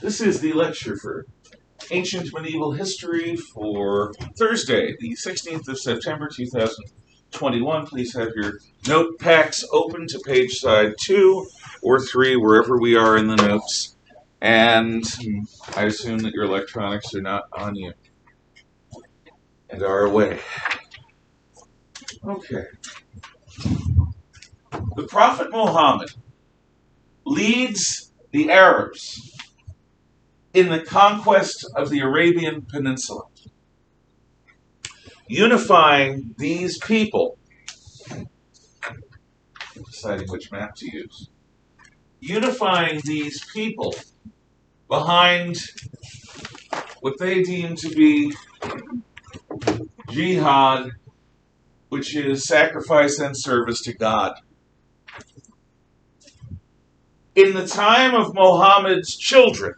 This is the lecture for Ancient Medieval History for Thursday, the 16th of September, 2021. Please have your note packs open to page side 2 or 3, wherever we are in the notes. And I assume that your electronics are not on you and are away. Okay. The Prophet Muhammad leads the Arabs in the conquest of the Arabian Peninsula, unifying these people, deciding which map to use, unifying these people behind what they deem to be jihad, which is sacrifice and service to God. In the time of Muhammad's children,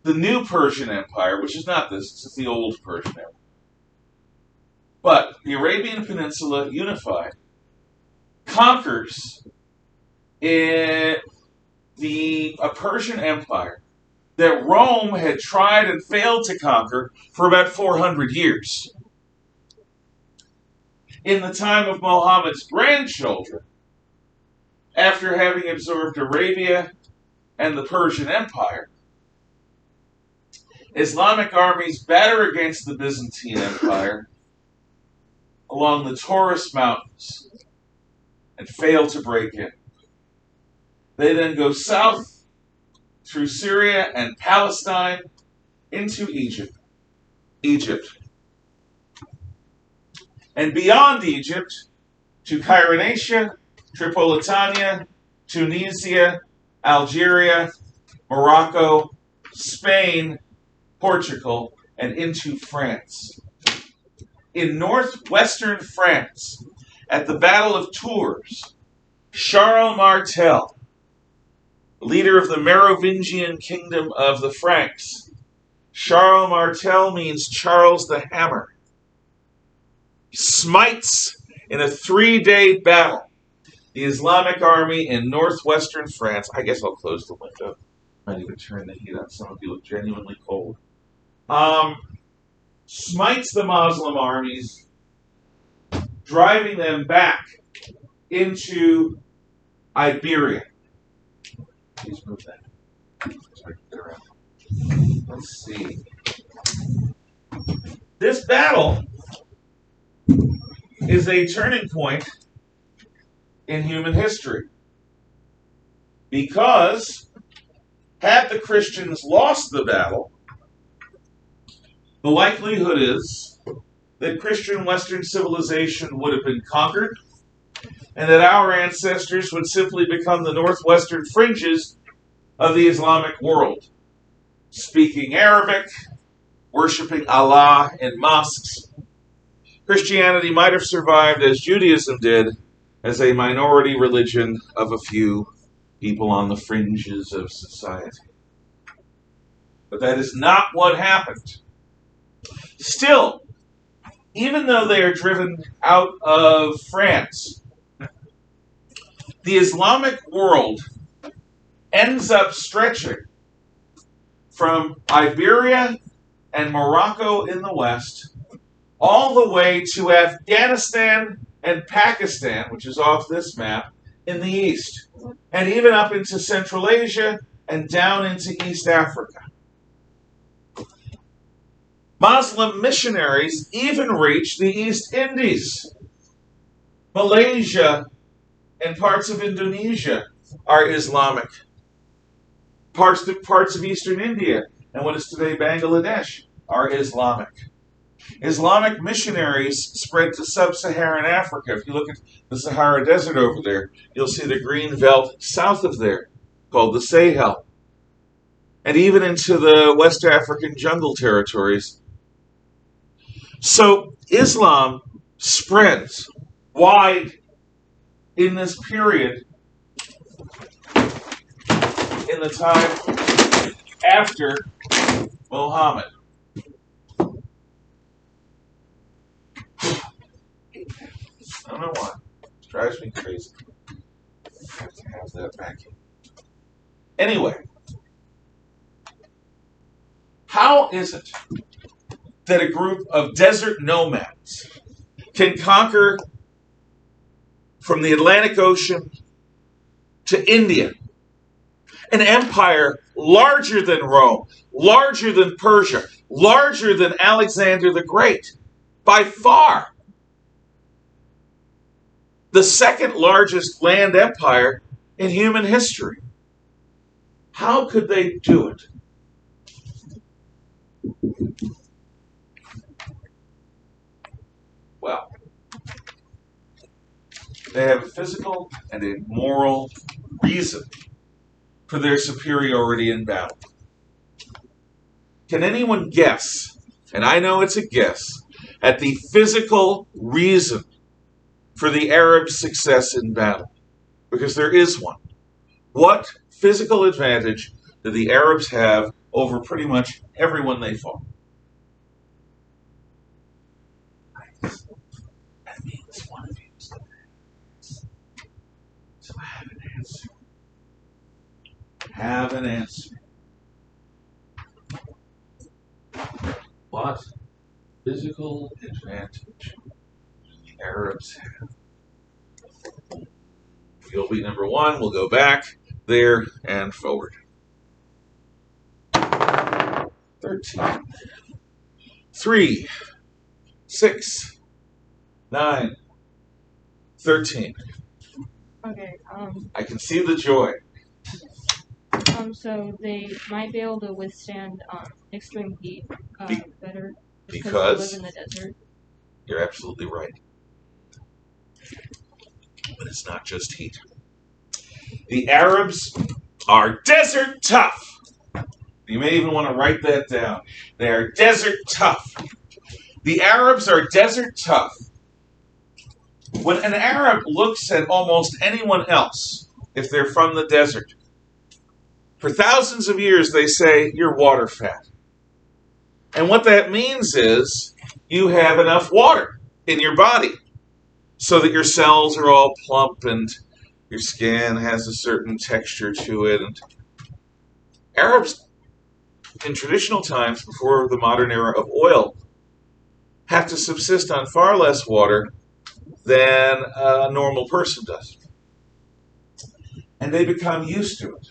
the new Persian Empire, which is not this, it's the old Persian Empire, but the Arabian Peninsula unified, conquers a Persian Empire that Rome had tried and failed to conquer for about 400 years. In the time of Muhammad's grandchildren, after having absorbed Arabia and the Persian Empire, Islamic armies batter against the Byzantine Empire along the Taurus Mountains and fail to break in. They then go south through Syria and Palestine into Egypt. And beyond Egypt to Cyrenaica, Tripolitania, Tunisia, Algeria, Morocco, Spain, Portugal, and into France. In northwestern France, at the Battle of Tours, Charles Martel, leader of the Merovingian kingdom of the Franks. Charles Martel means Charles the Hammer. Smites in a 3-day battle the Islamic army in northwestern France. I guess I'll close the window. Might even turn the heat on. Some of you look genuinely cold. Smites the Muslim armies, driving them back into Iberia. Please move that. Sorry, get around. Let's see. This battle is a turning point in human history, because had the Christians lost the battle, the likelihood is that Christian Western civilization would have been conquered, and that our ancestors would simply become the northwestern fringes of the Islamic world, speaking Arabic, worshiping Allah in mosques. Christianity might have survived as Judaism did, as a minority religion of a few people on the fringes of society. But that is not what happened. Still, even though they are driven out of France, the Islamic world ends up stretching from Iberia and Morocco in the west all the way to Afghanistan and Pakistan, which is off this map, in the east, and even up into Central Asia and down into East Africa. Muslim missionaries even reached the East Indies. Malaysia and parts of Indonesia are Islamic. Parts of Eastern India and what is today Bangladesh are Islamic. Islamic missionaries spread to sub-Saharan Africa. If you look at the Sahara Desert over there, you'll see the green belt south of there, called the Sahel. And even into the West African jungle territories. So Islam spreads wide in this period, in the time after Muhammad. I don't know why. It drives me crazy. I have to have that vacuum. Anyway, how is it that a group of desert nomads can conquer from the Atlantic Ocean to India, an empire larger than Rome, larger than Persia, larger than Alexander the Great, by far the second largest land empire in human history? How could they do it? Well, they have a physical and a moral reason for their superiority in battle. Can anyone guess, and I know it's a guess, at the physical reason for the Arabs' success in battle? Because there is one. What physical advantage do the Arabs have over pretty much everyone they fought? That means one of you is the man. So have an answer. Have an answer. What physical advantage do the Arabs have? You'll be number one. We'll go back there and forward. 13. 3, 6, 9, 13. Okay. I can see the joy. So they might be able to withstand extreme heat better because they live in the desert. You're absolutely right. But it's not just heat. The Arabs are desert tough. You may even want to write that down. They are desert tough. The Arabs are desert tough. When an Arab looks at almost anyone else, if they're from the desert, for thousands of years they say, you're water fat. And what that means is you have enough water in your body so that your cells are all plump and your skin has a certain texture to it. And Arabs, in traditional times before the modern era of oil, have to subsist on far less water than a normal person does. And they become used to it,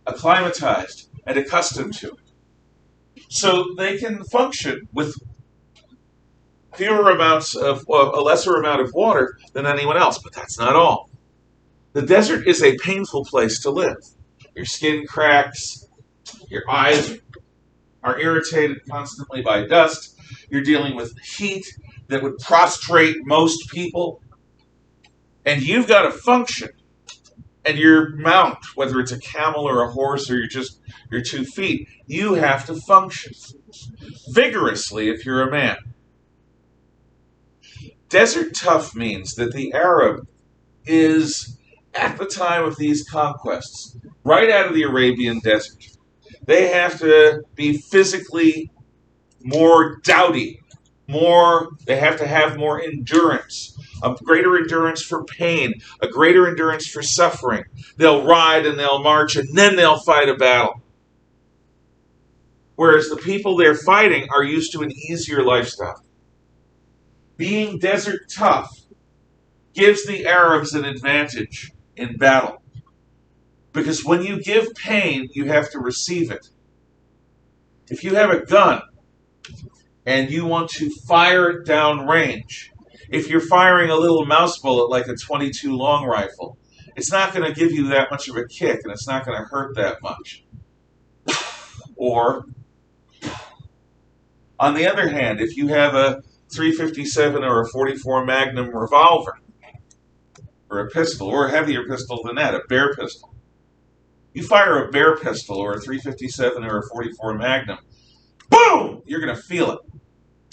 acclimatized and accustomed to it. So they can function with a lesser amount of water than anyone else, but that's not all. The desert is a painful place to live. Your skin cracks, your eyes are irritated constantly by dust, you're dealing with heat that would prostrate most people, and you've got to function. And your mount, whether it's a camel or a horse or your 2 feet, you have to function vigorously if you're a man. Desert tough means that the Arab is, at the time of these conquests, right out of the Arabian desert. They have to be physically more doughty, they have to have more endurance, a greater endurance for pain, a greater endurance for suffering. They'll ride and they'll march and then they'll fight a battle. Whereas the people they're fighting are used to an easier lifestyle. Being desert tough gives the Arabs an advantage in battle. Because when you give pain, you have to receive it. If you have a gun and you want to fire it down range, if you're firing a little mouse bullet like a .22 long rifle, it's not going to give you that much of a kick and it's not going to hurt that much. Or, on the other hand, if you have a .357 or a .44 Magnum revolver, or a pistol, or a heavier pistol than that, a bear pistol, you fire a bear pistol or a .357 or a .44 Magnum, boom! You're going to feel it.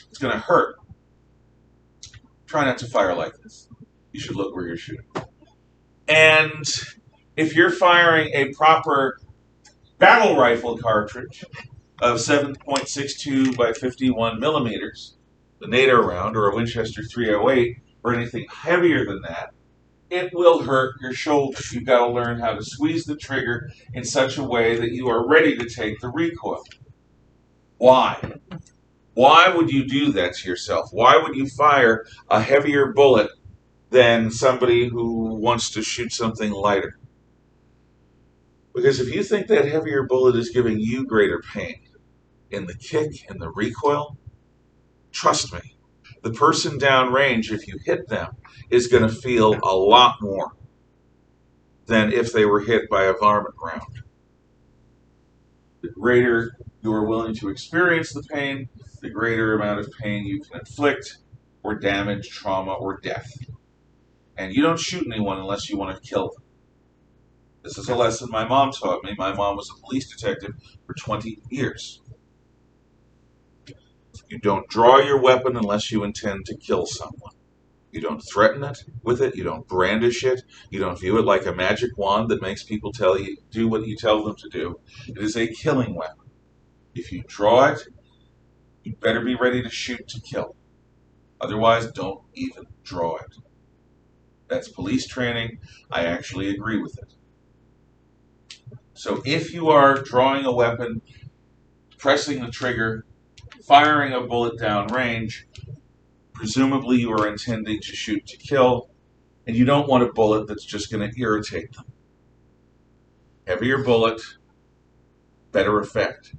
It's going to hurt. Try not to fire like this. You should look where you're shooting. And if you're firing a proper battle rifle cartridge of 7.62 by 51 millimeters, the NATO round, or a Winchester .308, or anything heavier than that, it will hurt your shoulder. You've got to learn how to squeeze the trigger in such a way that you are ready to take the recoil. Why? Why would you do that to yourself? Why would you fire a heavier bullet than somebody who wants to shoot something lighter? Because if you think that heavier bullet is giving you greater pain in the kick and the recoil, trust me, the person downrange, if you hit them, is going to feel a lot more than if they were hit by a varmint round. The greater you are willing to experience the pain, the greater amount of pain you can inflict, or damage, trauma, or death. And you don't shoot anyone unless you want to kill them. This is a lesson my mom taught me. My mom was a police detective for 20 years. You don't draw your weapon unless you intend to kill someone. You don't threaten it with it. You don't brandish it. You don't view it like a magic wand that makes people tell you do what you tell them to do. It is a killing weapon. If you draw it, you better be ready to shoot to kill. Otherwise, don't even draw it. That's police training. I actually agree with it. So if you are drawing a weapon, pressing the trigger, firing a bullet down range, presumably you are intending to shoot to kill, and you don't want a bullet that's just going to irritate them. Heavier bullet, better effect.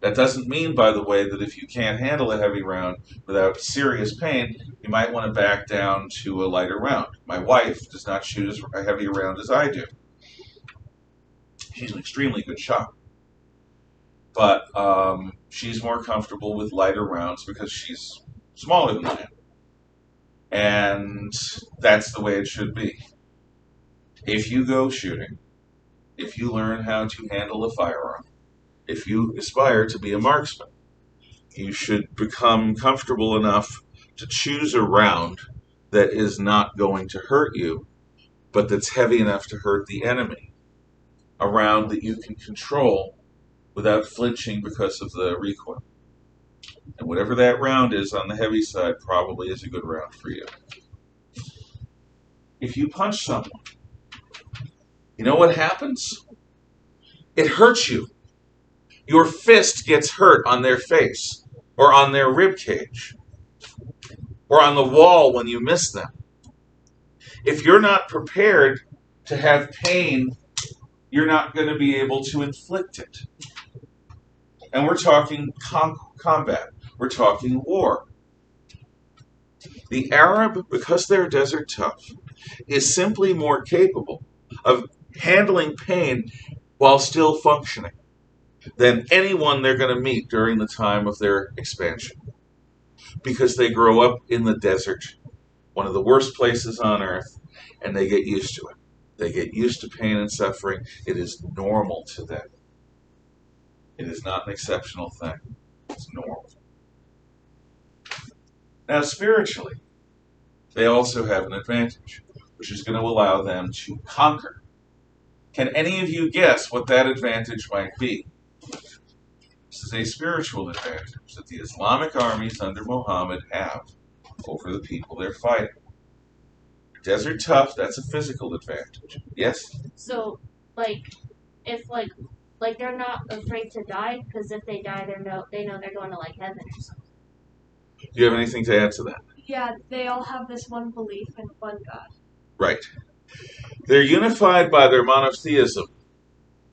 That doesn't mean, by the way, that if you can't handle a heavy round without serious pain, you might want to back down to a lighter round. My wife does not shoot as a heavy round as I do. She's an extremely good shot. But she's more comfortable with lighter rounds because she's smaller than I am. And that's the way it should be. If you go shooting, if you learn how to handle a firearm, if you aspire to be a marksman, you should become comfortable enough to choose a round that is not going to hurt you, but that's heavy enough to hurt the enemy. A round that you can control without flinching because of the recoil. And whatever that round is on the heavy side probably is a good round for you. If you punch someone, you know what happens? It hurts you. Your fist gets hurt on their face, or on their rib cage, or on the wall when you miss them. If you're not prepared to have pain, you're not going to be able to inflict it. And we're talking combat. We're talking war. The Arab, because they're desert tough, is simply more capable of handling pain while still functioning than anyone they're going to meet during the time of their expansion. Because they grow up in the desert, one of the worst places on earth, and they get used to it. They get used to pain and suffering. It is normal to them. It is not an exceptional thing. It's normal. Now, spiritually, they also have an advantage, which is going to allow them to conquer. Can any of you guess what that advantage might be? This is a spiritual advantage that the Islamic armies under Muhammad have over the people they're fighting. Desert tough, that's a physical advantage. Yes? So, if they're not afraid to die, because if they die, they know they're going to heaven or something. Do you have anything to add to that? Yeah, they all have this one belief in one God. Right. They're unified by their monotheism,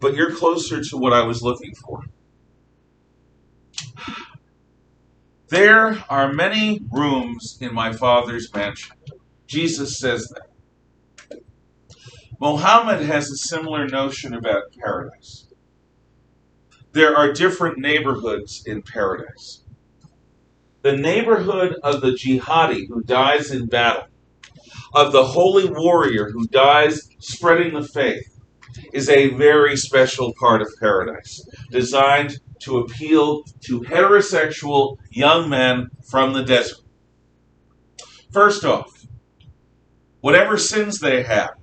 but you're closer to what I was looking for. There are many rooms in my Father's mansion. Jesus says that. Muhammad has a similar notion about paradise. There are different neighborhoods in paradise. The neighborhood of the jihadi who dies in battle, of the holy warrior who dies spreading the faith, is a very special part of paradise, designed to appeal to heterosexual young men from the desert. First off, whatever sins they have,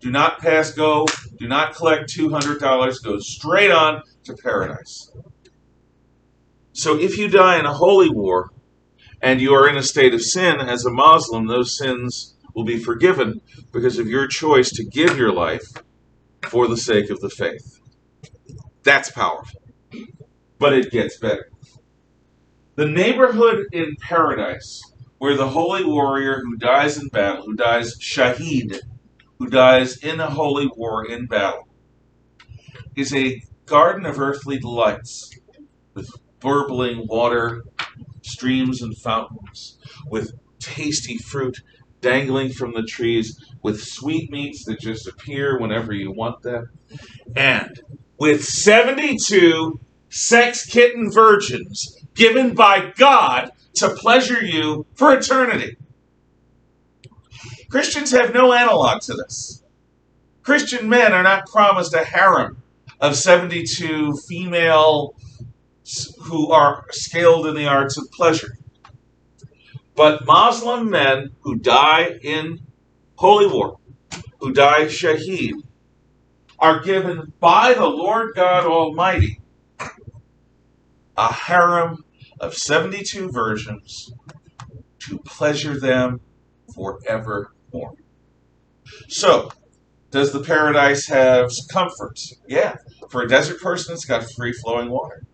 do not pass go, do not collect $200, go straight on to paradise. So if you die in a holy war, and you are in a state of sin as a Muslim, those sins will be forgiven because of your choice to give your life for the sake of the faith. That's powerful. But it gets better. The neighborhood in paradise where the holy warrior who dies in battle, who dies shaheed, who dies in a holy war in battle, is a garden of earthly delights with burbling water, streams and fountains, with tasty fruit dangling from the trees, with sweetmeats that just appear whenever you want them, and with 72 sex kitten virgins given by God to pleasure you for eternity. Christians have no analog to this. Christian men are not promised a harem of 72 female who are skilled in the arts of pleasure. But Muslim men who die in holy war, who die shaheed, are given by the Lord God Almighty a harem of 72 virgins to pleasure them forevermore. So, does the paradise have comforts? Yeah. For a desert person, it's got free-flowing water.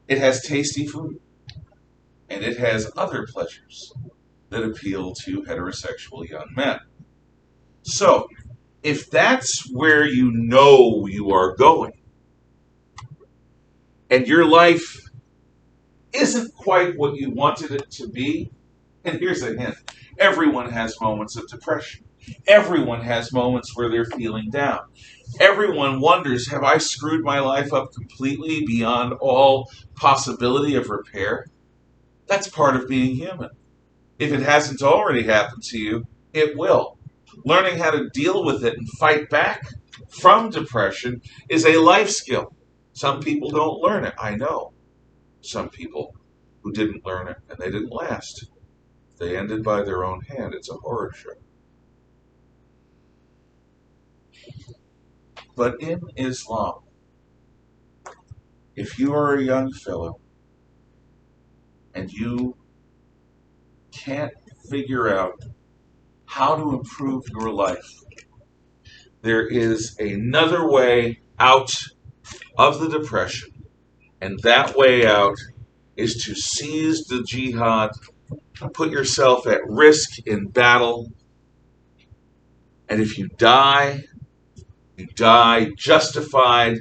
It has tasty food. And it has other pleasures that appeal to heterosexual young men. So, if that's where you know you are going, and your life isn't quite what you wanted it to be, and here's a hint, everyone has moments of depression. Everyone has moments where they're feeling down. Everyone wonders, have I screwed my life up completely beyond all possibility of repair? That's part of being human. If it hasn't already happened to you, it will. Learning how to deal with it and fight back from depression is a life skill. Some people don't learn it, I know. Some people who didn't learn it and they didn't last. They ended by their own hand. It's a horror show. But in Islam, if you are a young fellow and you can't figure out how to improve your life, there is another way out of the depression, and that way out is to seize the jihad, put yourself at risk in battle, and if you die justified,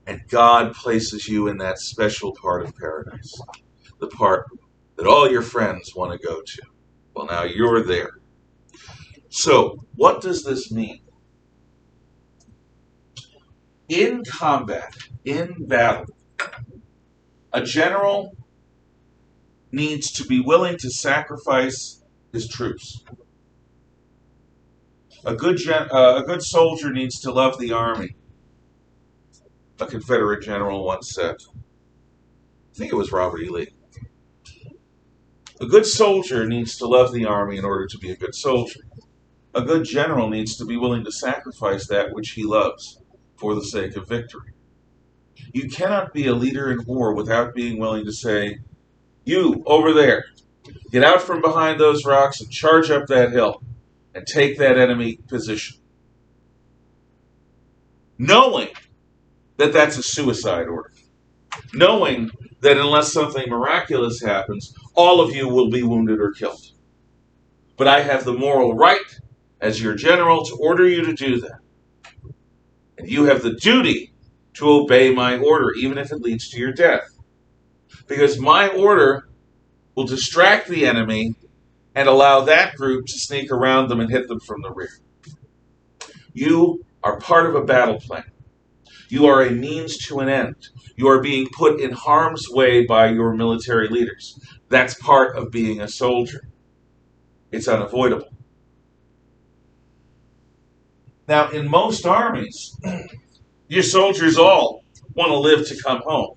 and God places you in that special part of paradise, the part that all your friends want to go to. Well, now you're there. So, what does this mean? In combat, in battle, a general needs to be willing to sacrifice his troops. A good soldier needs to love the army. A Confederate general once said. I think it was Robert E. Lee. A good soldier needs to love the army in order to be a good soldier. A good general needs to be willing to sacrifice that which he loves for the sake of victory. You cannot be a leader in war without being willing to say, you, over there, get out from behind those rocks and charge up that hill and take that enemy position. Knowing that that's a suicide order. Knowing that unless something miraculous happens, all of you will be wounded or killed. But I have the moral right, as your general, to order you to do that. And you have the duty to obey my order, even if it leads to your death. Because my order will distract the enemy and allow that group to sneak around them and hit them from the rear. You are part of a battle plan. You are a means to an end. You are being put in harm's way by your military leaders. That's part of being a soldier. It's unavoidable. Now, in most armies, your soldiers all want to live to come home,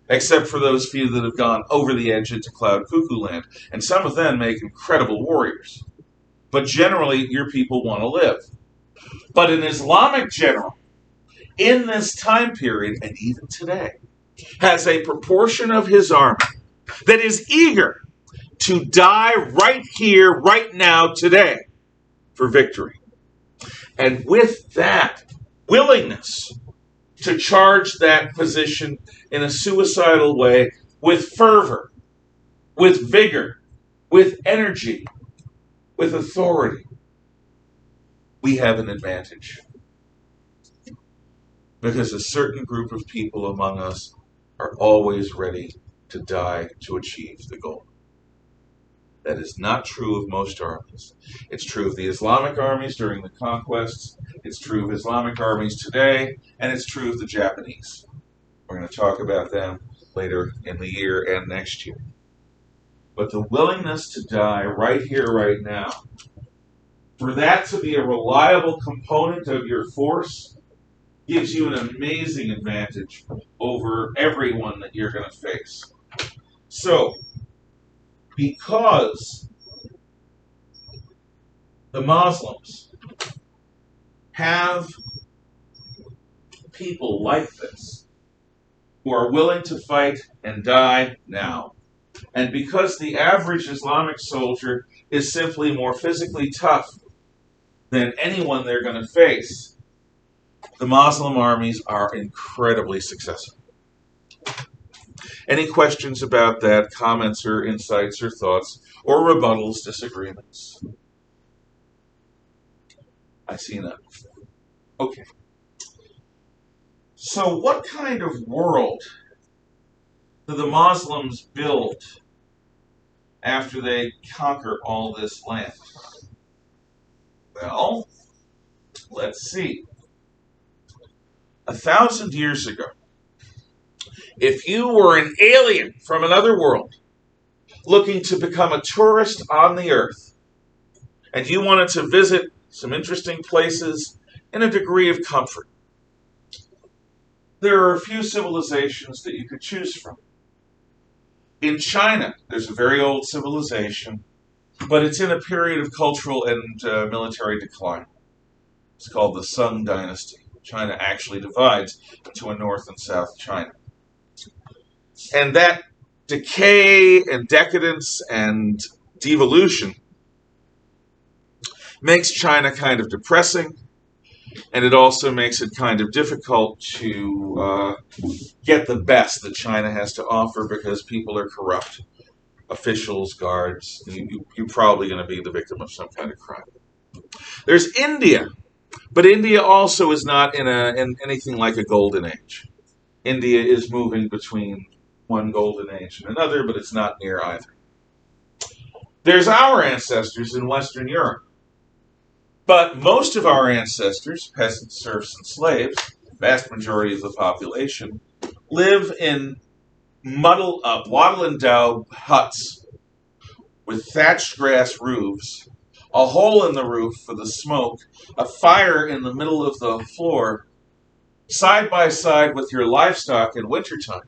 except for those few that have gone over the edge into Cloud Cuckoo Land, and some of them make incredible warriors. But generally, your people want to live. But an Islamic general, in this time period, and even today, has a proportion of his army that is eager to die right here, right now, today, for victory. And with that willingness to charge that position in a suicidal way with fervor, with vigor, with energy, with authority, we have an advantage. Because a certain group of people among us are always ready to die to achieve the goal. That is not true of most armies. It's true of the Islamic armies during the conquests, it's true of Islamic armies today, and it's true of the Japanese. We're going to talk about them later in the year and next year. But the willingness to die right here, right now, for that to be a reliable component of your force, gives you an amazing advantage over everyone that you're going to face. So, because the Muslims have people like this who are willing to fight and die now, and because the average Islamic soldier is simply more physically tough than anyone they're going to face, the Muslim armies are incredibly successful. Any questions about that, comments or insights or thoughts, or rebuttals, disagreements? I see none. Okay. So what kind of world do the Muslims build after they conquer all this land? Well, let's see. 1,000 years ago, if you were an alien from another world looking to become a tourist on the earth, and you wanted to visit some interesting places in a degree of comfort, there are a few civilizations that you could choose from. In China, there's a very old civilization, but it's in a period of cultural and military decline. It's called the Sung Dynasty. China actually divides into a North and South China. And that decay and decadence and devolution makes China kind of depressing, and it also makes it kind of difficult to get the best that China has to offer because people are corrupt. Officials, guards, you're probably going to be the victim of some kind of crime. There's India, but India also is not in anything like a golden age. India is moving between one golden age and another, but it's not near either. There's our ancestors in Western Europe. But most of our ancestors, peasants, serfs, and slaves, vast majority of the population, live in muddled up, wattle and daub huts with thatched grass roofs, a hole in the roof for the smoke, a fire in the middle of the floor, side by side with your livestock in wintertime.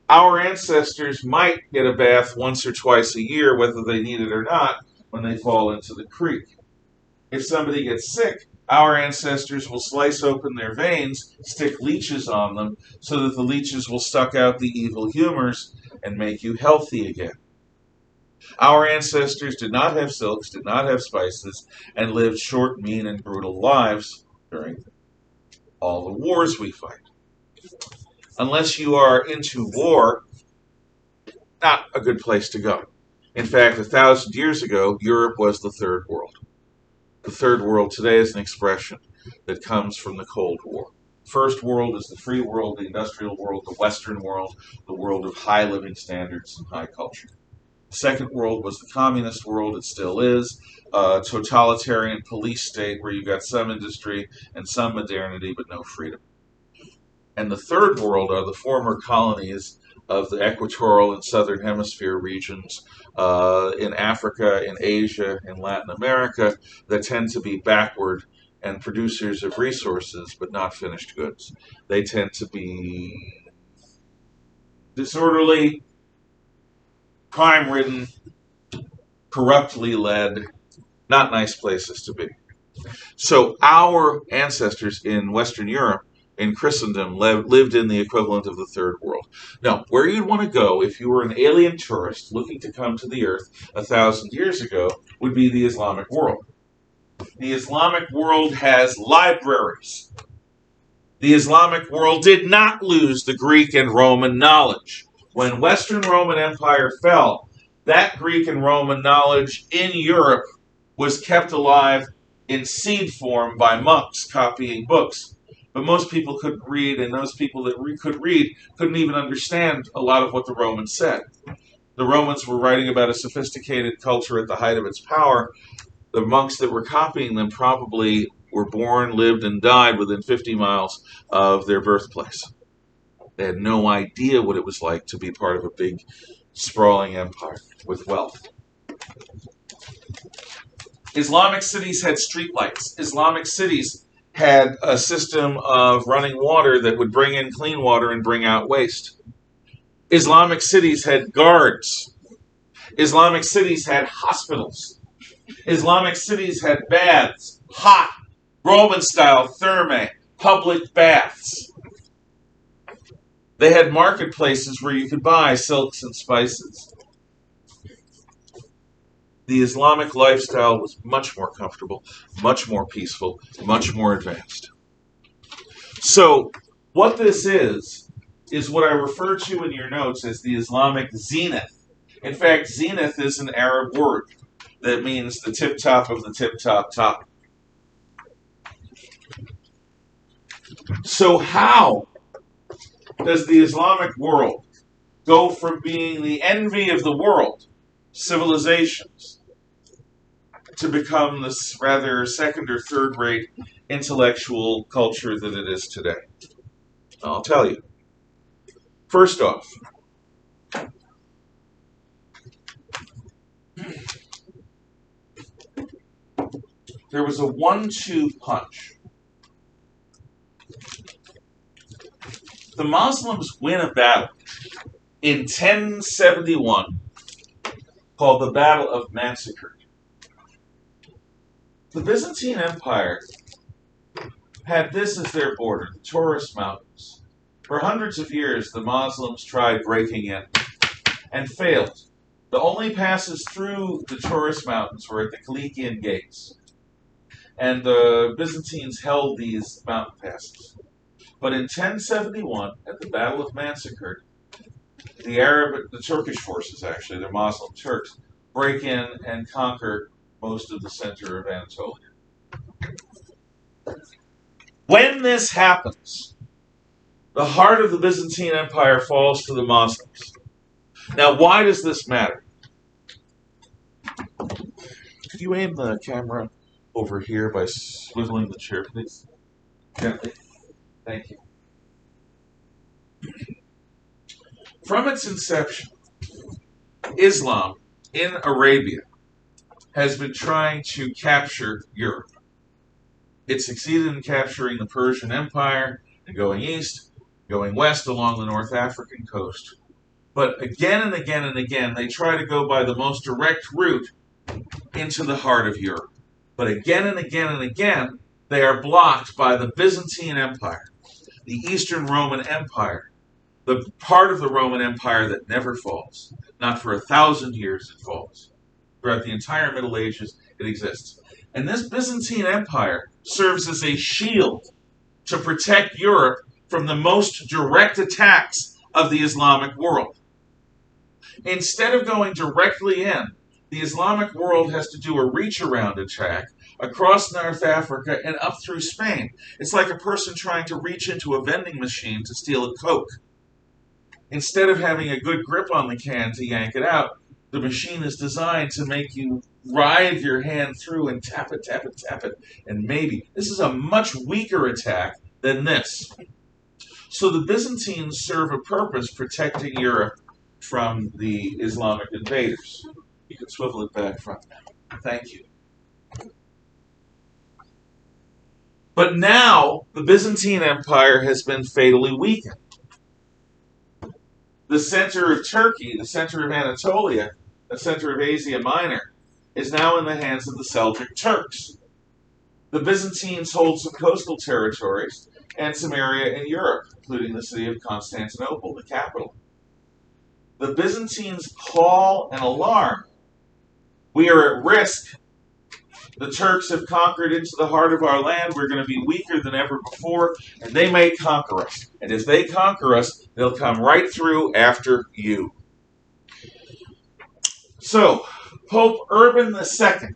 Our ancestors might get a bath once or twice a year, whether they need it or not, when they fall into the creek. If somebody gets sick, our ancestors will slice open their veins, stick leeches on them, so that the leeches will suck out the evil humors and make you healthy again. Our ancestors did not have silks, did not have spices, and lived short, mean, and brutal lives during all the wars we fight. Unless you are into war, not a good place to go. In fact, 1,000 years ago, Europe was the Third World. The Third World today is an expression that comes from the Cold War. First world is the free world, the industrial world, the Western world, the world of high living standards and high culture. The Second World was the communist world, it still is, a totalitarian police state where you've got some industry and some modernity but no freedom. And the Third World are the former colonies of the equatorial and southern hemisphere regions in Africa, in Asia, in Latin America that tend to be backward and producers of resources but not finished goods. They tend to be disorderly, crime-ridden, corruptly led, not nice places to be. So our ancestors in Western Europe in Christendom lived in the equivalent of the Third World. Now, where you'd want to go if you were an alien tourist looking to come to the earth 1,000 years ago would be the Islamic world. The Islamic world has libraries. The Islamic world did not lose the Greek and Roman knowledge. When Western Roman Empire fell, that Greek and Roman knowledge in Europe was kept alive in seed form by monks copying books. But most people couldn't read, and those people that could read couldn't even understand a lot of what the Romans said. The Romans were writing about a sophisticated culture at the height of its power. The monks that were copying them probably were born, lived, and died within 50 miles of their birthplace. They had no idea what it was like to be part of a big, sprawling empire with wealth. Islamic cities had streetlights. Islamic cities had a system of running water that would bring in clean water and bring out waste. Islamic cities had guards. Islamic cities had hospitals. Islamic cities had baths, hot, Roman-style thermae, public baths. They had marketplaces where you could buy silks and spices. The Islamic lifestyle was much more comfortable, much more peaceful, much more advanced. So, what this is what I refer to in your notes as the Islamic Zenith. In fact, Zenith is an Arab word that means the tip-top of the tip-top top. So how does the Islamic world go from being the envy of the world, civilizations, to become this rather second or third-rate intellectual culture that it is today? I'll tell you. First off, there was a 1-2 punch. The Muslims win a battle in 1071 called the Battle of Massacre. The Byzantine Empire had this as their border, the Taurus Mountains. For hundreds of years, the Muslims tried breaking in and failed. The only passes through the Taurus Mountains were at the Kilikian gates. And the Byzantines held these mountain passes. But in 1071, at the Battle of Massacre, the Turkish forces, actually, they're Muslim Turks, break in and conquer most of the center of Anatolia. When this happens, the heart of the Byzantine Empire falls to the Muslims. Now, why does this matter? Could you aim the camera over here by swiveling the chair, please? Gently. Thank you. From its inception, Islam in Arabia has been trying to capture Europe. It succeeded in capturing the Persian Empire and going east, going west along the North African coast. But again and again and again, they try to go by the most direct route into the heart of Europe. But again and again and again, they are blocked by the Byzantine Empire, the Eastern Roman Empire, the part of the Roman Empire that never falls. Not for 1,000 years it falls. Throughout the entire Middle Ages, it exists. And this Byzantine Empire serves as a shield to protect Europe from the most direct attacks of the Islamic world. Instead of going directly in, the Islamic world has to do a reach-around attack across North Africa and up through Spain. It's like a person trying to reach into a vending machine to steal a Coke. Instead of having a good grip on the can to yank it out, the machine is designed to make you ride your hand through and tap it, tap it, tap it, and maybe. This is a much weaker attack than this. So the Byzantines serve a purpose protecting Europe from the Islamic invaders. You can swivel it back from now. Thank you. But now, the Byzantine Empire has been fatally weakened. The center of Turkey, the center of Anatolia, the center of Asia Minor, is now in the hands of the Seljuk Turks. The Byzantines hold some coastal territories and some area in Europe, including the city of Constantinople, the capital. The Byzantines call an alarm. We are at risk. The Turks have conquered into the heart of our land. We're going to be weaker than ever before, and they may conquer us. And if they conquer us, they'll come right through after you. So, Pope Urban II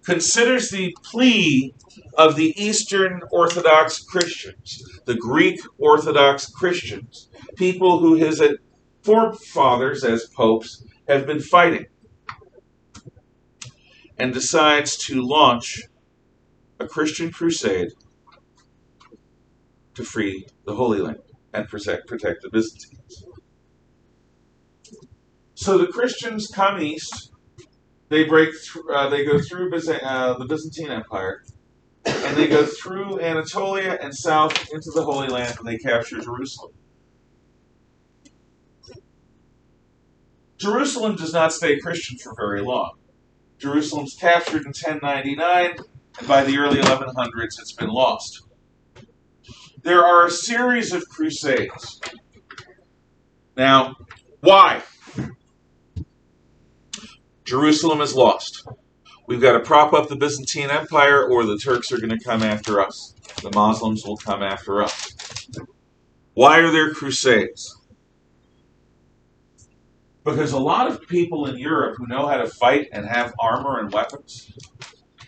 considers the plea of the Eastern Orthodox Christians, the Greek Orthodox Christians, people who his forefathers as popes have been fighting, and decides to launch a Christian crusade to free the Holy Land and protect the Byzantines. So the Christians come east. They break. They go through the Byzantine Empire, and they go through Anatolia and south into the Holy Land, and they capture Jerusalem. Jerusalem does not stay Christian for very long. Jerusalem's captured in 1099, and by the early 1100s, it's been lost. There are a series of crusades. Now, why? Jerusalem is lost. We've got to prop up the Byzantine Empire, or the Turks are going to come after us. The Muslims will come after us. Why are there crusades? Because a lot of people in Europe who know how to fight and have armor and weapons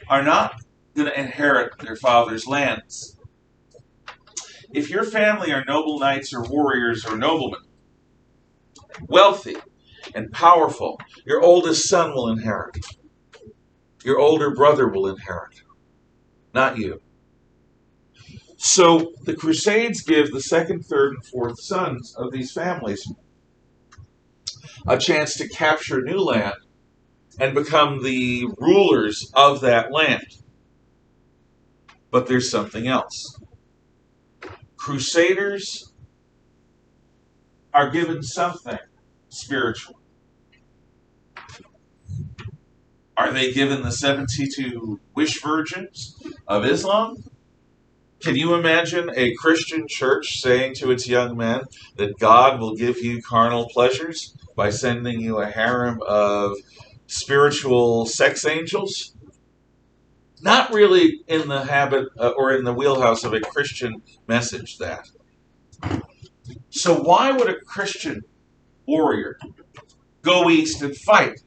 are not going to inherit their father's lands. If your family are noble knights or warriors or noblemen, wealthy and powerful, your oldest son will inherit. Your older brother will inherit, not you. So the Crusades give the second, third, and fourth sons of these families a chance to capture new land and become the rulers of that land. But there's something else. Crusaders are given something spiritual. Are they given the 72 wish virgins of Islam? Can you imagine a Christian church saying to its young men that God will give you carnal pleasures by sending you a harem of spiritual sex angels? Not really in the habit or in the wheelhouse of a Christian message, that. So why would a Christian warrior go east and fight?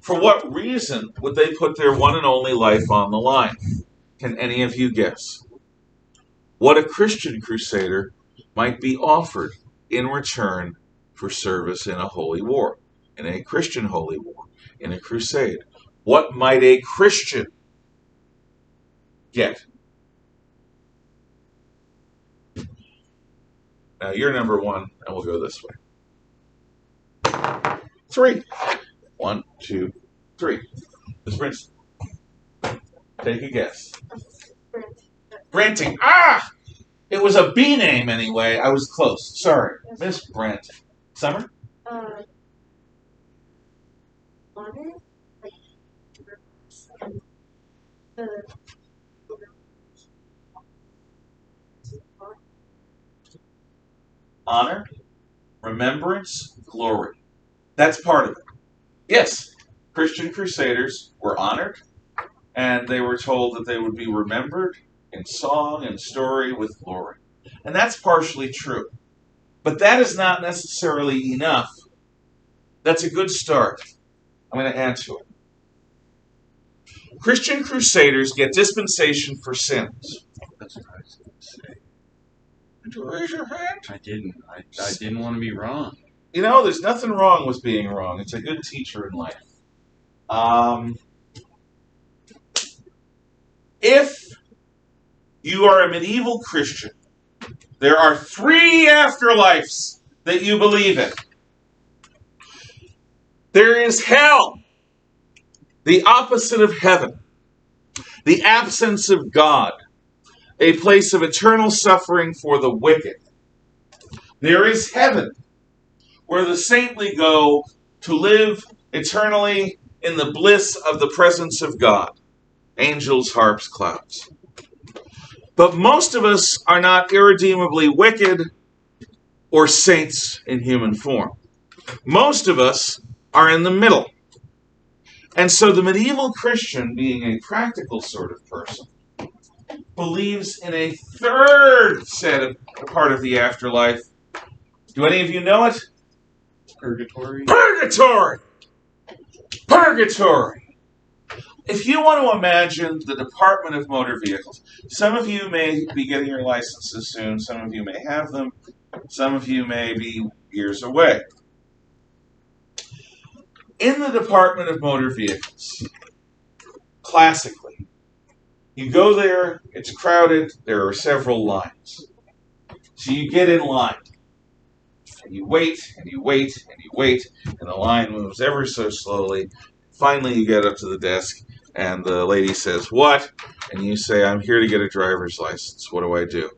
For what reason would they put their one and only life on the line? Can any of you guess? What a Christian crusader might be offered in return for service in a holy war, in a Christian holy war, in a crusade. What might a Christian get? Now you're number one, and we'll go this way. 3. 1, 2, 3. Ms. Prince, take a guess. Branting. Ah! It was a B name anyway. I was close. Sorry. Miss Branting. Summer? Honor, remembrance, glory. That's part of it. Yes, Christian crusaders were honored, and they were told that they would be remembered in song and story with glory. And that's partially true. But that is not necessarily enough. That's a good start. I'm going to add to it. Christian crusaders get dispensation for sins. That's what I was going to say. Did you raise your hand? I didn't. I didn't want to be wrong. You know, there's nothing wrong with being wrong. It's a good teacher in life. If you are a medieval Christian, there are 3 afterlives that you believe in. There is hell, the opposite of heaven, the absence of God, a place of eternal suffering for the wicked. There is heaven, where the saintly go to live eternally in the bliss of the presence of God. Angels, harps, clouds. But most of us are not irredeemably wicked or saints in human form. Most of us are in the middle. And so the medieval Christian, being a practical sort of person, believes in a third part of the afterlife. Do any of you know it? Purgatory. Purgatory! Purgatory! If you want to imagine the Department of Motor Vehicles, some of you may be getting your licenses soon, some of you may have them, some of you may be years away. In the Department of Motor Vehicles, classically, you go there, it's crowded, there are several lines. So you get in line, and you wait, and you wait, and you wait, and the line moves ever so slowly. Finally, you get up to the desk, and the lady says, "What?" And you say, "I'm here to get a driver's license. What do I do?"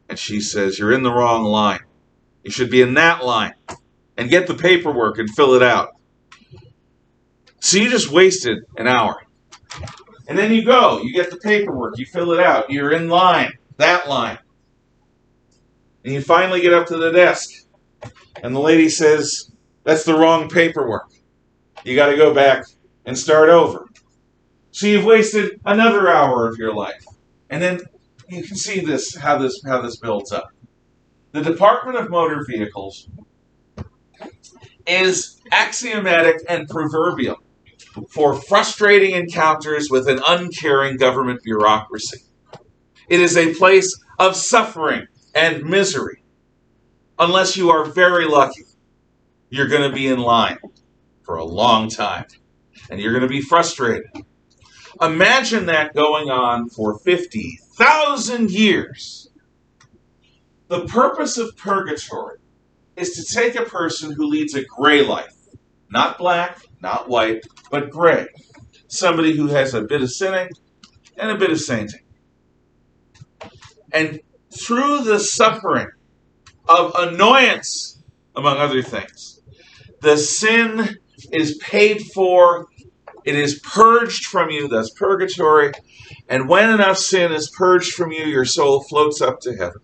And she says, "You're in the wrong line. You should be in that line. And get the paperwork and fill it out." So you just wasted an hour. And then you go, you get the paperwork, you fill it out, you're in line, that line. And you finally get up to the desk, and the lady says, "That's the wrong paperwork. You got to go back and start over." So you've wasted another hour of your life. And then you can see this, how this builds up. The Department of Motor Vehicles is axiomatic and proverbial for frustrating encounters with an uncaring government bureaucracy. It is a place of suffering and misery. Unless you are very lucky, you're going to be in line for a long time, and you're going to be frustrated. Imagine that going on for 50,000 years. The purpose of purgatory is to take a person who leads a gray life, not black, not white, but gray. Somebody who has a bit of sinning and a bit of sainting. And through the suffering of annoyance, among other things, the sin is paid for, it is purged from you, thus purgatory, and when enough sin is purged from you, your soul floats up to heaven.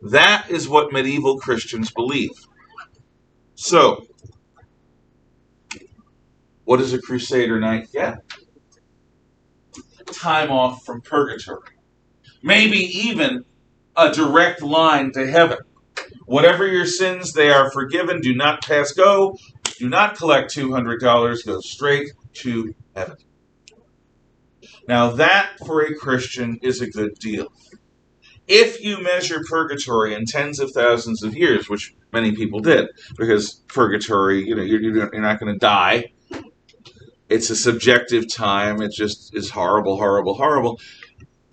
That is what medieval Christians believe. So, what does a Crusader knight get? Time off from purgatory. Maybe even a direct line to heaven. Whatever your sins, they are forgiven. Do not pass go. Do not collect $200. Go straight to heaven. Now that, for a Christian, is a good deal. If you measure purgatory in tens of thousands of years, which many people did, because purgatory, you're not going to die. It's a subjective time. It just is horrible, horrible, horrible.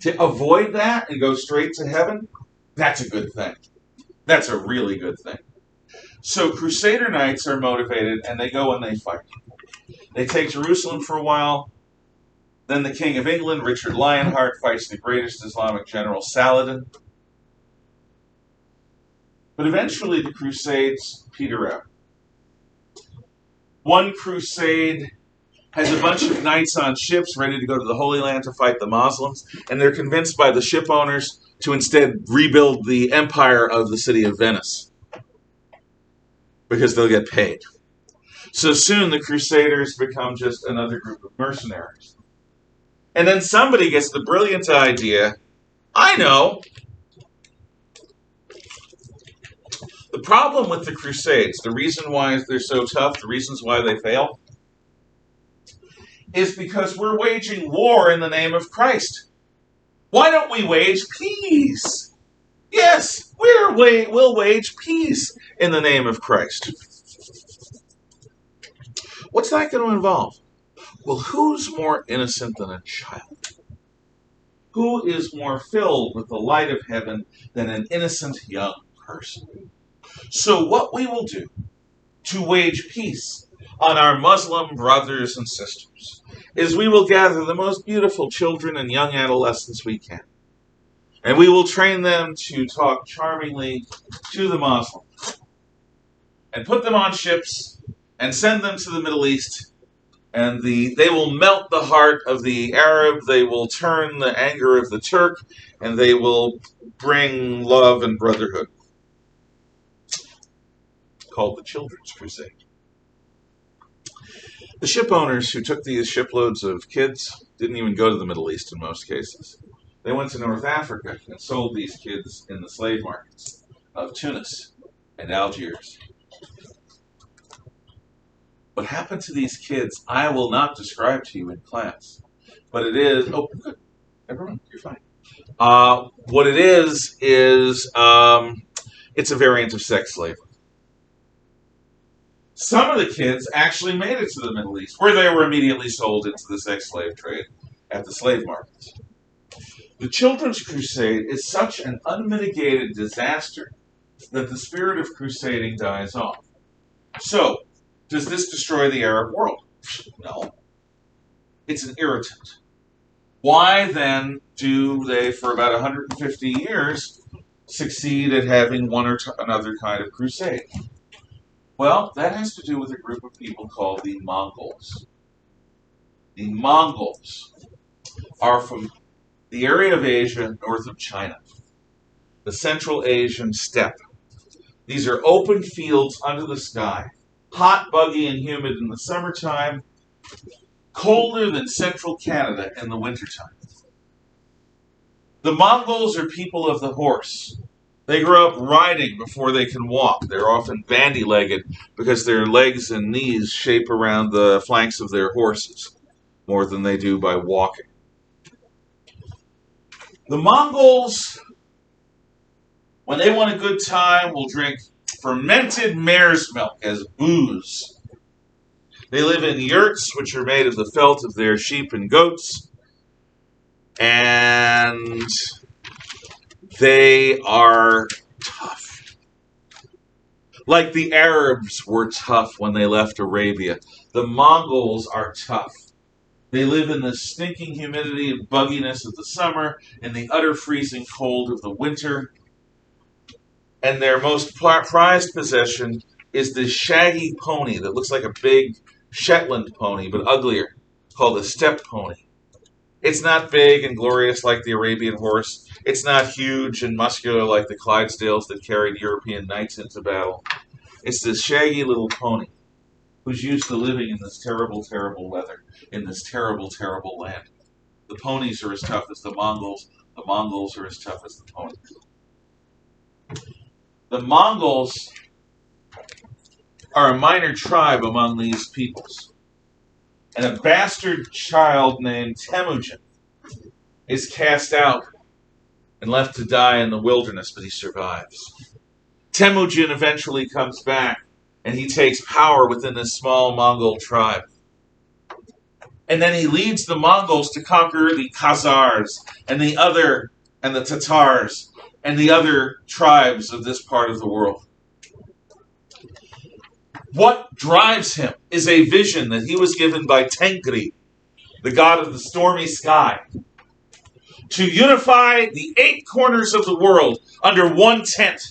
To avoid that and go straight to heaven, that's a good thing. That's a really good thing. So Crusader Knights are motivated, and they go and they fight. They take Jerusalem for a while. Then the King of England, Richard Lionheart, fights the greatest Islamic general, Saladin. But eventually the Crusades peter out. One crusade has a bunch of knights on ships ready to go to the Holy Land to fight the Muslims, and they're convinced by the ship owners to instead rebuild the empire of the city of Venice, because they'll get paid. So soon the Crusaders become just another group of mercenaries. And then somebody gets the brilliant idea, I know. The problem with the Crusades, the reason why they're so tough, the reasons why they fail, is because we're waging war in the name of Christ. Why don't we wage peace? Yes, we'll wage peace in the name of Christ. What's that going to involve? Well, who's more innocent than a child? Who is more filled with the light of heaven than an innocent young person? So what we will do to wage peace on our Muslim brothers and sisters is we will gather the most beautiful children and young adolescents we can. And we will train them to talk charmingly to the Muslims and put them on ships and send them to the Middle East And they will melt the heart of the Arab, they will turn the anger of the Turk, and they will bring love and brotherhood. Called the Children's Crusade. The ship owners who took these shiploads of kids didn't even go to the Middle East in most cases. They went to North Africa and sold these kids in the slave markets of Tunis and Algiers. What happened to these kids, I will not describe to you in class. But it is, oh, good, everyone, you're fine. What it is it's a variant of sex slavery. Some of the kids actually made it to the Middle East, where they were immediately sold into the sex slave trade at the slave markets. The Children's Crusade is such an unmitigated disaster that the spirit of crusading dies off. So, does this destroy the Arab world? No. It's an irritant. Why then do they, for about 150 years, succeed at having one or another kind of crusade? Well, that has to do with a group of people called the Mongols. The Mongols are from the area of Asia north of China, the Central Asian steppe. These are open fields under the sky, hot, buggy, and humid in the summertime, colder than central Canada in the wintertime. The Mongols are people of the horse. They grow up riding before they can walk. They're often bandy-legged because their legs and knees shape around the flanks of their horses more than they do by walking. The Mongols, when they want a good time, will drink fermented mare's milk as booze. They live in yurts, which are made of the felt of their sheep and goats, and they are tough. Like the Arabs were tough when they left Arabia, the Mongols are tough. They live in the stinking humidity and bugginess of the summer and the utter freezing cold of the winter. And their most prized possession is this shaggy pony that looks like a big Shetland pony, but uglier, called a steppe pony. It's not big and glorious like the Arabian horse. It's not huge and muscular like the Clydesdales that carried European knights into battle. It's this shaggy little pony who's used to living in this terrible, terrible weather, in this terrible, terrible land. The ponies are as tough as the Mongols. The Mongols are as tough as the ponies. The Mongols are a minor tribe among these peoples. And a bastard child named Temujin is cast out and left to die in the wilderness, but he survives. Temujin eventually comes back, and he takes power within this small Mongol tribe. And then he leads the Mongols to conquer the Khazars and the Tatars and the other tribes of this part of the world. What drives him is a vision that he was given by Tengri, the god of the stormy sky, to unify the 8 corners of the world under one tent.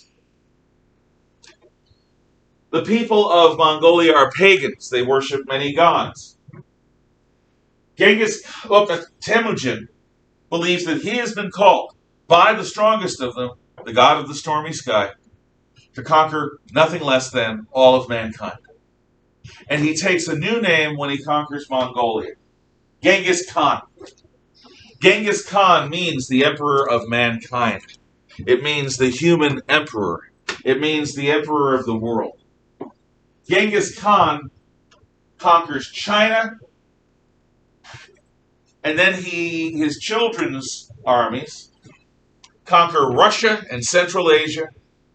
The people of Mongolia are pagans. They worship many gods. Temujin believes that he has been called by the strongest of them, the god of the stormy sky, to conquer nothing less than all of mankind. And he takes a new name when he conquers Mongolia, Genghis Khan. Genghis Khan means the emperor of mankind. It means the human emperor. It means the emperor of the world. Genghis Khan conquers China, and then his children's armies conquer Russia and Central Asia,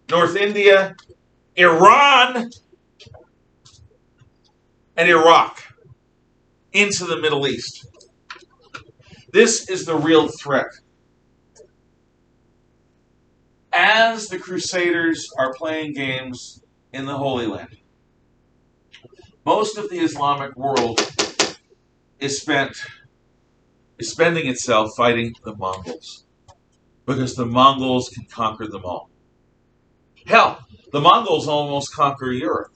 North India, Iran, and Iraq, into the Middle East. This is the real threat. As the Crusaders are playing games in the Holy Land, most of the Islamic world is spending itself fighting the Mongols, because the Mongols can conquer them all. Hell, the Mongols almost conquer Europe.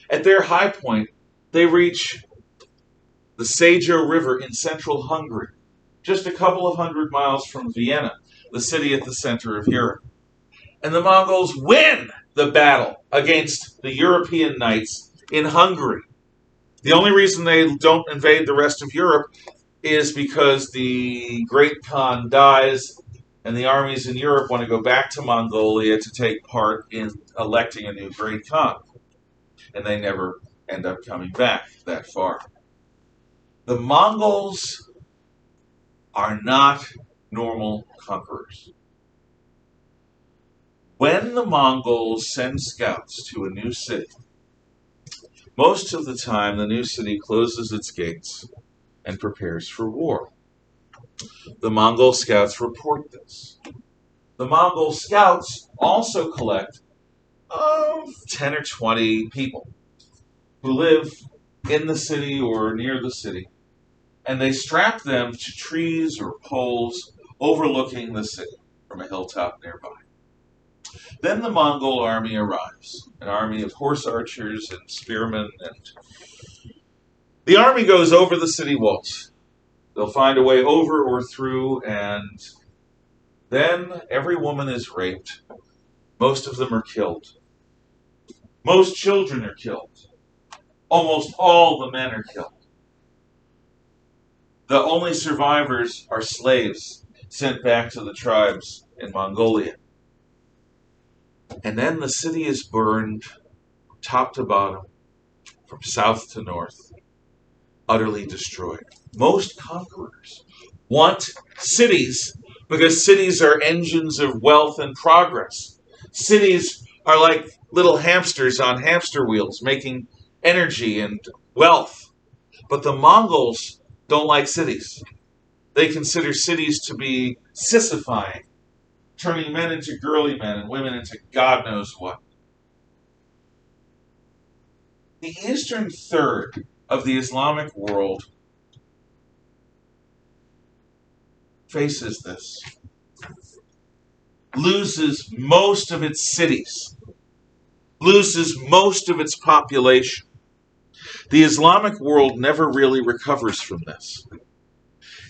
At their high point, they reach the Sejo River in central Hungary, just a couple of 100 miles from Vienna, the city at the center of Europe. And the Mongols win the battle against the European knights in Hungary. The only reason they don't invade the rest of Europe is because the Great Khan dies and the armies in Europe want to go back to Mongolia to take part in electing a new Great Khan. And they never end up coming back that far. The Mongols are not normal conquerors. When the Mongols send scouts to a new city, most of the time the new city closes its gates and prepares for war. The Mongol scouts report this. The Mongol scouts also collect 10 or 20 people who live in the city or near the city, and they strap them to trees or poles overlooking the city from a hilltop nearby. Then the Mongol army arrives, an army of horse archers and spearmen, and the army goes over the city walls. They'll find a way over or through, and then every woman is raped. Most of them are killed. Most children are killed. Almost all the men are killed. The only survivors are slaves sent back to the tribes in Mongolia. And then the city is burned top to bottom, from south to north, utterly destroyed. Most conquerors want cities because cities are engines of wealth and progress. Cities are like little hamsters on hamster wheels, making energy and wealth. But the Mongols don't like cities. They consider cities to be sissifying, turning men into girly men and women into God knows what. The eastern third of the Islamic world faces this, loses most of its cities, loses most of its population. The Islamic world never really recovers from this.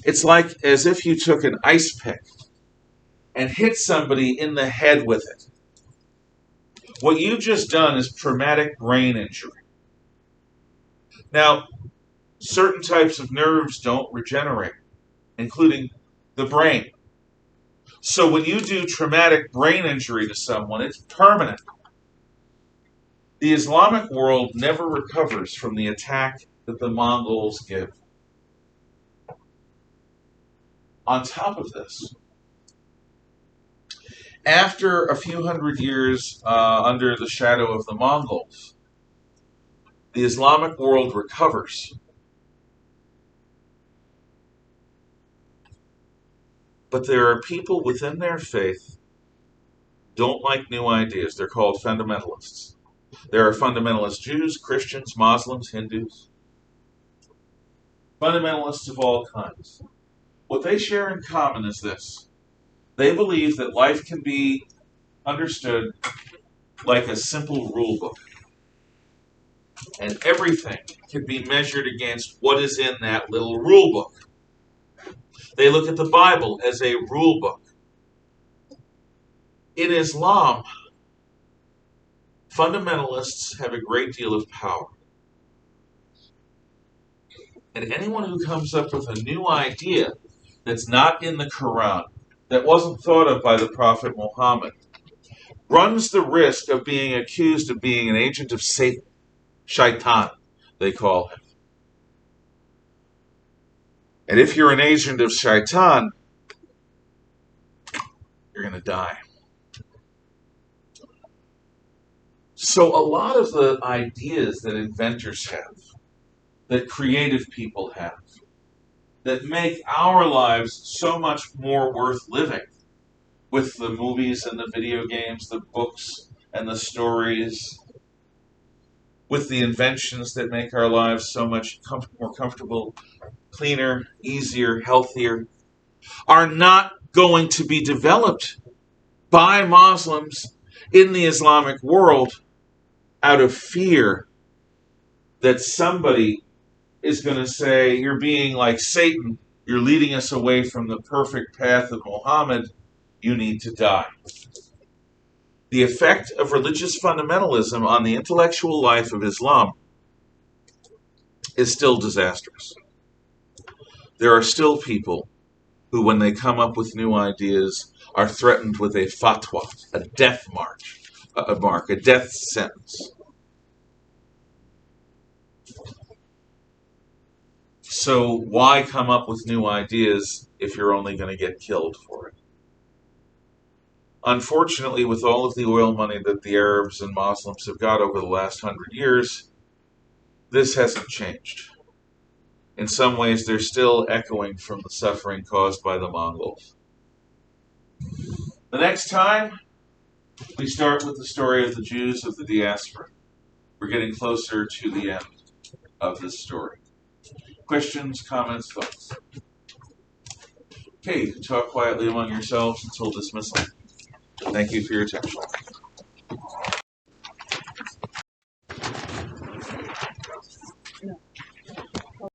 It's like as if you took an ice pick and hit somebody in the head with it. What you've just done is traumatic brain injury. Now, certain types of nerves don't regenerate, including the brain. So when you do traumatic brain injury to someone, it's permanent. The Islamic world never recovers from the attack that the Mongols give. On top of this, after a few hundred years under the shadow of the Mongols, the Islamic world recovers. But there are people within their faith who don't like new ideas. They're called fundamentalists. There are fundamentalist Jews, Christians, Muslims, Hindus. Fundamentalists of all kinds. What they share in common is this. They believe that life can be understood like a simple rule book. And everything can be measured against what is in that little rule book. They look at the Bible as a rule book. In Islam, fundamentalists have a great deal of power. And anyone who comes up with a new idea that's not in the Quran, that wasn't thought of by the Prophet Muhammad, runs the risk of being accused of being an agent of Satan. Shaitan, they call him. And if you're an agent of Shaitan, you're going to die. So a lot of the ideas that inventors have, that creative people have, that make our lives so much more worth living, with the movies and the video games, the books and the stories, with the inventions that make our lives so much more comfortable, cleaner, easier, healthier, are not going to be developed by Muslims in the Islamic world out of fear that somebody is going to say, you're being like Satan, you're leading us away from the perfect path of Muhammad, you need to die. The effect of religious fundamentalism on the intellectual life of Islam is still disastrous. There are still people who, when they come up with new ideas, are threatened with a fatwa, a death mark, a death sentence. So why come up with new ideas if you're only going to get killed for it? Unfortunately, with all of the oil money that the Arabs and Muslims have got over the last 100 years, this hasn't changed. In some ways, they're still echoing from the suffering caused by the Mongols. The next time, we start with the story of the Jews of the diaspora. We're getting closer to the end of this story. Questions, comments, thoughts? Okay, you can talk quietly among yourselves until dismissal. Thank you for your attention.